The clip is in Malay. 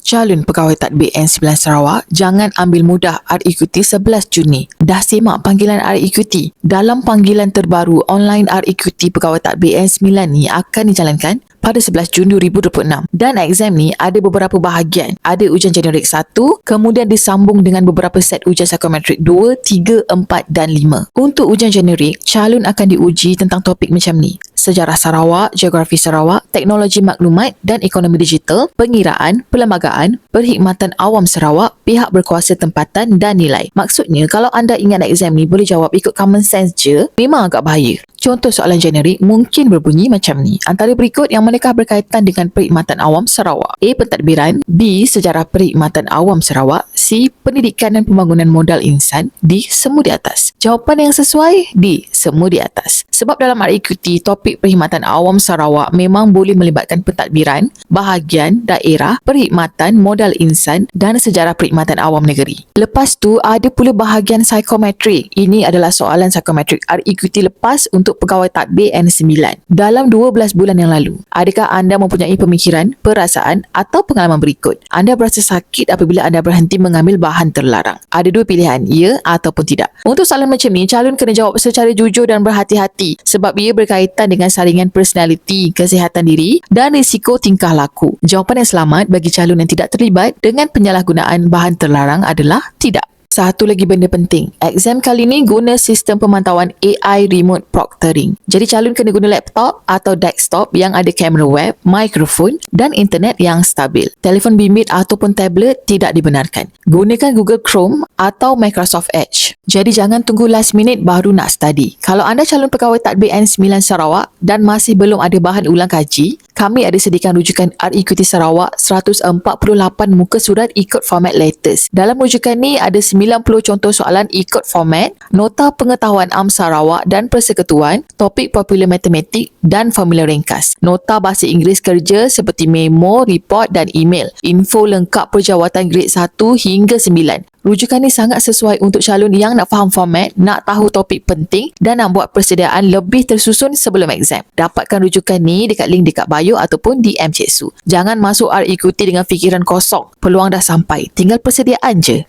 Calon pegawai tadbir N9 Sarawak, jangan ambil mudah REQT 11 Juni. Dah semak panggilan REQT? Dalam panggilan terbaru, online REQT pegawai tadbir N9 ni akan dijalankan pada 11 Jun 2026. Dan exam ni ada beberapa bahagian. Ada ujian generik 1, kemudian disambung dengan beberapa set ujian psikometrik 2, 3, 4 dan 5. Untuk ujian generik, calon akan diuji tentang topik macam ni: sejarah Sarawak, geografi Sarawak, teknologi maklumat dan ekonomi digital, pengiraan, perlembagaan, perkhidmatan awam Sarawak, pihak berkuasa tempatan dan nilai. Maksudnya, kalau anda ingat exam ni boleh jawab ikut common sense je, memang agak bahaya. Contoh soalan generik mungkin berbunyi macam ni. Antara berikut yang manakah berkaitan dengan perkhidmatan awam Sarawak? A. Pentadbiran, B. Sejarah perkhidmatan awam Sarawak, C. Pendidikan dan pembangunan modal insan, D. Semua di atas. Jawapan yang sesuai D. Semua di atas. Sebab dalam REQT, topik perkhidmatan awam Sarawak memang boleh melibatkan pentadbiran, bahagian, daerah, perkhidmatan, modal insan dan sejarah perkhidmatan awam negeri. Lepas tu ada pula bahagian psikometrik. Ini adalah soalan psikometrik REQT lepas untuk pegawai tadbir N9 dalam 12 bulan yang lalu. Adakah anda mempunyai pemikiran, perasaan atau pengalaman berikut? Anda berasa sakit apabila anda berhenti mengambil bahan terlarang? Ada dua pilihan, ya ataupun tidak. Untuk soalan macam ni, calon kena jawab secara jujur dan berhati-hati sebab ia berkaitan dengan saringan personaliti, kesihatan diri dan risiko tingkah laku. Jawapan yang selamat bagi calon yang tidak terlibat dengan penyalahgunaan bahan terlarang adalah tidak. Satu lagi benda penting, exam kali ni guna sistem pemantauan AI remote proctoring. Jadi calon kena guna laptop atau desktop yang ada kamera web, mikrofon dan internet yang stabil. Telefon bimbit ataupun tablet tidak dibenarkan. Gunakan Google Chrome atau Microsoft Edge. Jadi jangan tunggu last minute baru nak study. Kalau anda calon pegawai tadbir N9 Sarawak dan masih belum ada bahan ulang kaji, kami ada sediakan rujukan REQT Sarawak 148 muka surat ikut format latest. Dalam rujukan ni ada 90 contoh soalan ikut format, nota pengetahuan am Sarawak dan persekutuan, topik popular matematik dan formula ringkas, nota bahasa Inggeris kerja seperti memo, report dan email, info lengkap perjawatan grade 1 hingga 9. Rujukan ni sangat sesuai untuk calon yang nak faham format, nak tahu topik penting dan nak buat persediaan lebih tersusun sebelum exam. Dapatkan rujukan ni dekat link dekat bio ataupun DM Cik Su. Jangan masuk REQT dengan fikiran kosong. Peluang dah sampai. Tinggal persediaan je.